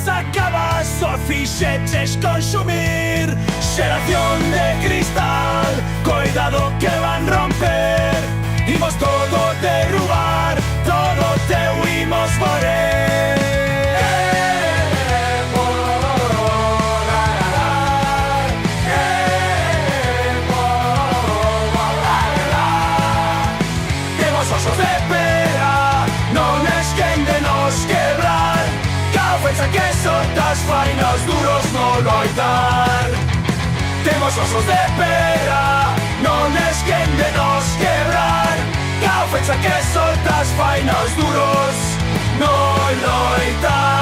acabas o fixeches consumir. Xeración de cristal, coidado que van romper. Imos todo derrubar, todo teu imos morer. Temos osos de pera, non es quen de nos quebrar. Cao pensa que soltas fainos duros no loitar. Temos osos de pera, non es quen de nos quebrar. Cao pensa que soltas fainos duros no loitar.